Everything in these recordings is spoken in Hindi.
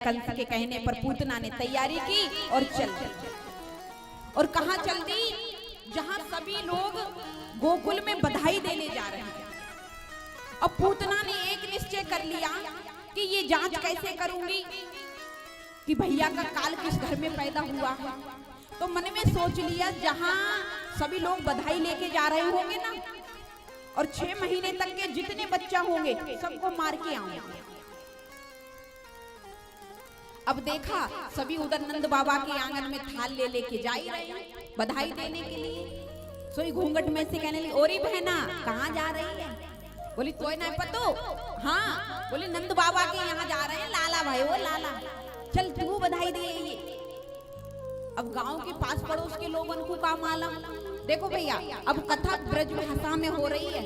कंस के कहने पर पूतना ने तैयारी की और चल दी। और कहां चल दी? जहां सभी लोग गोकुल में बधाई देने जा रहे हैं। अब पूतना ने एक निश्चय कर लिया कि ये जांच कैसे करूंगी कि भैया का काल किस घर में पैदा हुआ है। तो मन में सोच लिया जहां सभी लोग बधाई लेके जा रहे होंगे ना, और 6 महीने तक के जितने बच्चा होंगे सबको मार के आऊंगे। अब देखा सभी उधर नंद बाबा के आंगन में थाल ले लेके जा ही रहे हैं बधाई देने के लिए। सोई घूंघट में से कहने लगी, ओरी बहना कहाँ जा रही है? बोली तो ना पतो। हाँ बोले नंद बाबा के यहाँ जा रहे हैं, लाला भाई वो लाला, चल तू बधाई दे। ये अब गांव के पास पड़ोस के लोगों को का मालूम। देखो भैया अब कथा ब्रज भाषा में हो रही है,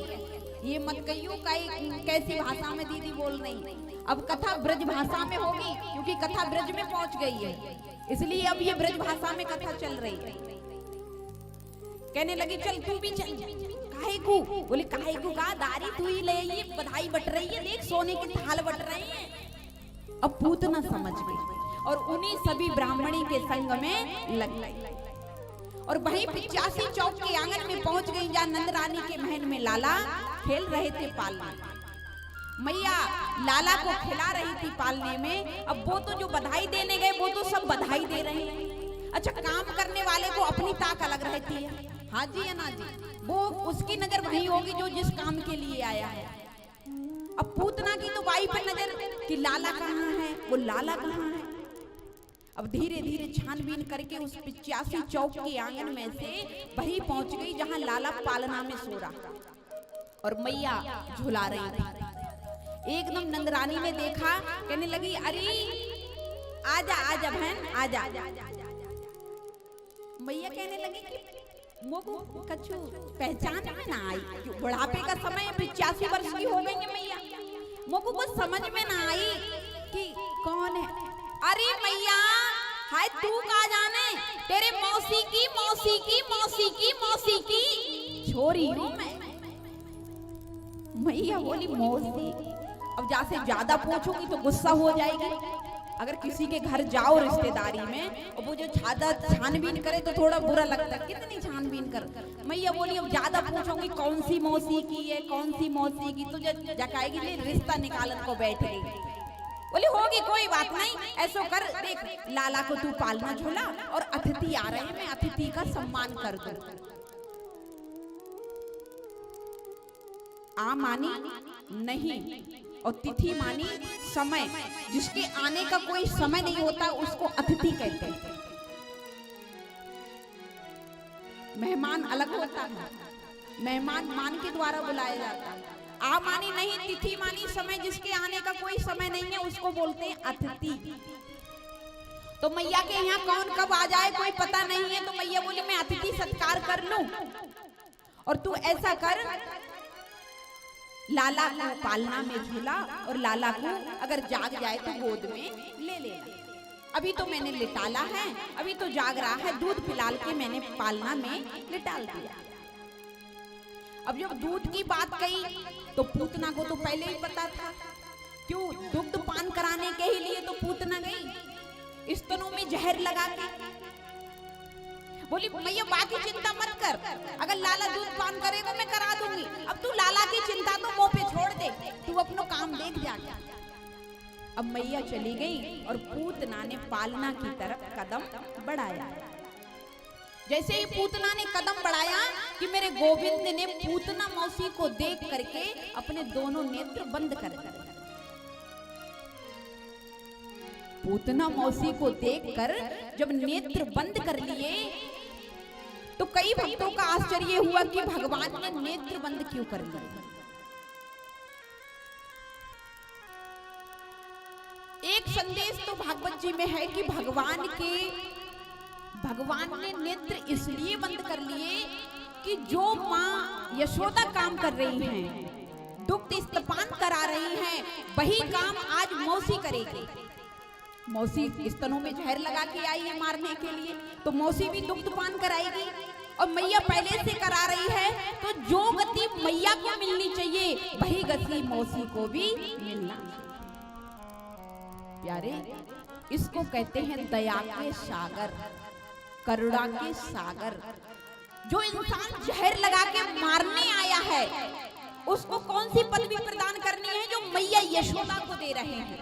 ये मत कहियो कैसी भाषा में दीदी बोल रही। अब कथा ब्रज भाषा में होगी क्योंकि कथा ब्रज में पहुंच गई है, इसलिए अब ये ब्रज भाषा में कथा चल रही है। कहने लगी चल तू भी चल। काहे को? बोले काहे को का दारी तू ही ले, ये बधाई बट रही है, देख सोने की थाल बट रही है। अब पूतना समझ गई और उन्हीं सभी ब्राह्मणी के संग में लग गई और वहीं 85 चौक के आंगन में पहुंच गई जहाँ नंद रानी के महल में लाला खेल रहे थे पालना। मैया लाला को खिला रही थी पालने में। अब वो तो जो बधाई देने गए वो तो सब बधाई दे रहे हैं। अच्छा काम करने वाले को अपनी ताक अलग रहती है, हाँ जी या ना जी, वो उसकी नजर वही होगी जो जिस काम के लिए आया है। अब पूतना की तो बाई पर नजर कि लाला कहाँ है, वो लाला कहाँ है। अब धीरे धीरे छानबीन करके उस 85 चौक के आंगन में से वही पहुंच गई जहां लाला पालना में सो रहा और मैया झुला रही थी। एकदम नंदरानी ने देखा, कहने लगी अरे आजा आजा बहन आजा। मैया कहने लगी कि मोको कछु पहचान में ना आई, बुढ़ापे का समय 85 वर्ष की हो गई है मैया, मोको कुछ समझ में ना आई कि कौन है। अरे मैया हाय तू कहाँ जाने, तेरे मौसी की मौसी की मौसी की मौसी की छोरी हूँ मैं। मैया बोली मौसी? अब जैसे ज्यादा पूछूंगी तो गुस्सा हो जाएगी। अगर किसी के घर जाओ रिश्तेदारी में और वो जो ज्यादा छानबीन करे तो थोड़ा बुरा लगता है, कितनी छानबीन कर। मैया बोली अब ज्यादा पूछूंगी कौन सी मौसी की है कौन सी मौसी की, तो जकाएगी रिश्ता निकालन को बैठ गई। बोली होगी कोई बात नहीं, ऐसो कर देख लाला को तू पालना झोला और अतिथि आ रहे हैं, मैं अतिथि का सम्मान कर दूं। आ मानी नहीं और तिथि मानी समय, जिसके आने का कोई समय नहीं होता उसको अतिथि कहते हैं। मेहमान अलग होता है, मेहमान मान के द्वारा बुलाया जाता है। आ मानी नहीं, तिथि मानी समय, जिसके आने का कोई समय नहीं है उसको बोलते हैं अतिथि। तो मैया के यहाँ कौन कब आ जाए कोई पता नहीं है, तो मैया बोली मैं अतिथि सत्कार कर लूं और तू ऐसा कर लाला को पालना में झूला और लाला को अगर जाग जाए तो गोद में ले लेना। अभी तो मैंने लिटाला है, अभी तो जाग रहा है, दूध पिलाल के मैंने पालना में लिटाल दिया। अब जब दूध की बात कही तो पूतना को तो पहले ही पता था, क्यों दुग्ध पान कराने के ही लिए तो पूतना गई स्तनों में जहर लगा के। बोली मैया बाकी चिंता मत कर, अगर लाला दूध पान करेगा मैं करा दूंगी, अब तू लाला की चिंता तो मुंह पे छोड़ दे, तू अपना काम देख जाके। अब मैया चली गई और पूतना ने पालना की तरफ कदम बढ़ाया। जैसे ही पूतना ने कदम बढ़ाया कि मेरे गोविंद ने पूतना मौसी को देख करके अपने दोनों नेत्र बंद कर दिए। पूतना मौसी को देखकर जब नेत्र बंद कर लिए तो कई भक्तों का आश्चर्य हुआ कि भगवान ने नेत्र बंद क्यों कर लिए। एक संदेश तो भागवत जी में है कि भगवान ने नेत्र इसलिए बंद कर लिए कि जो माँ यशोदा काम कर रही हैं, दुग्ध स्तपान करा रही हैं, वही काम आज मौसी करेगी। मौसी स्तनों में जहर लगा के आई है मारने के लिए, तो मौसी भी दुग्ध पान कराएगी और मैया पहले से करा रही है, तो जो गति मैया को मिलनी चाहिए वही गति मौसी को भी मिलना। प्यारे, इसको कहते हैं दया के सागर, करुणा के सागर। जो इंसान जहर लगा के मारने आया है, उसको कौन सी पदवी प्रदान करनी है जो मैया यशोदा को दे रहे हैं।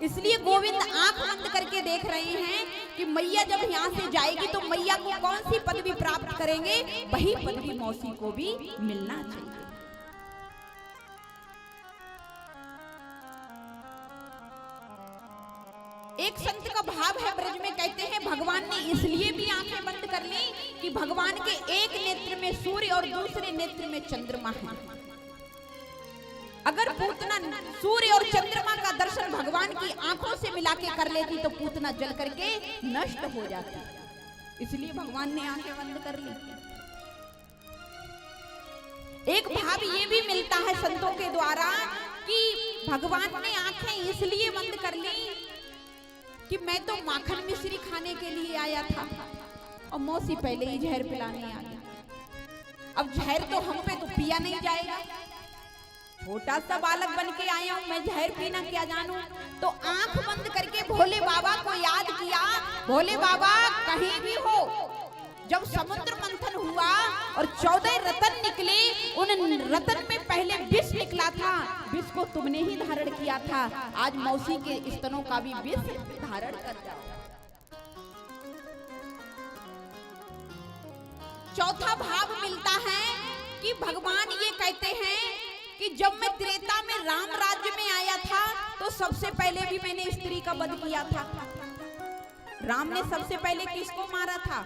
इसलिए गोविंद आंख बंद करके देख रहे हैं कि मैया जब यहाँ से जाएगी तो मैया को कौन सी पदवी प्राप्त करेंगे, वही पदवी मौसी को भी मिलना चाहिए। एक संत का भाव है ब्रज में, कहते हैं भगवान ने इसलिए भी आंखें बंद कर ली कि भगवान के एक नेत्र में सूर्य और दूसरे नेत्र में चंद्रमा है। अगर पूतना सूर्य और चंद्रमा का दर्शन भगवान की आंखों से मिला के कर लेती तो पूतना जल करके नष्ट हो जाती, इसलिए भगवान ने आंखें बंद कर ली। एक भाव ये भी मिलता है संतों के द्वारा कि भगवान ने आंखें इसलिए बंद कर ली कि मैं तो माखन मिश्री खाने के लिए आया था और मौसी पहले ही जहर पिलाने आ गई। अब जहर तो हम पे तो पिया नहीं जाएगा, छोटा सा बालक बन के आया हूं, मैं जहर पीना क्या जानूं। तो आंख बंद करके भोले बाबा को याद किया। भोले बाबा कहीं भी हो, जब समुद्र मंथन हुआ और 14 रतन निकले, उन रतन में पहले विष निकला था, विष को तुमने ही धारण किया था, आज मौसी के स्तनों का भी विष धारण कर जाओ। चौथा भाव मिलता है कि भगवान ये कहते हैं कि जब मैं त्रेता में राम राज्य में आया था तो सबसे पहले भी मैंने स्त्री का वध किया था। राम ने सबसे पहले किसको मारा था,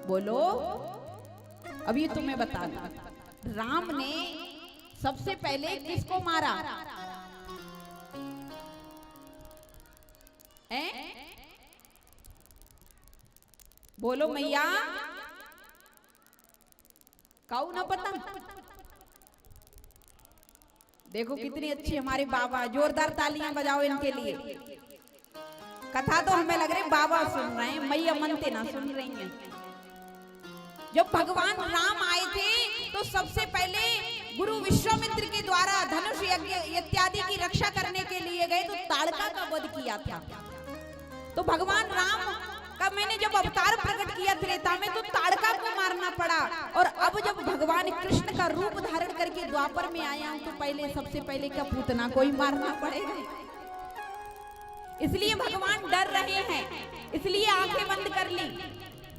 बोलो। अब ये तुम्हें बता दूं, राम ने सबसे पहले किसको मारा है? बोलो मैया, काऊ ना पता। देखो कितनी अच्छी हमारे बाबा, जोरदार तालियां बजाओ इनके लिए। कथा तो हमें लग रही बाबा सुन रहे हैं, मैया मनते ना सुन रही हैं। जब भगवान राम आए थे तो सबसे पहले गुरु विश्वामित्र के द्वारा धनुष यज्ञ इत्यादि की रक्षा करने के लिए गए तो ताड़का का वध किया था। तो भगवान राम का मैंने जब अवतार प्रकट किया त्रेता में तो ताड़का को मारना पड़ा, और अब जब भगवान कृष्ण का रूप धारण करके द्वापर में आया हूं तो पहले सबसे पहले क्या पूतना को ही मारना पड़ेगा। इसलिए भगवान डर रहे हैं, इसलिए आंखें बंद कर ली।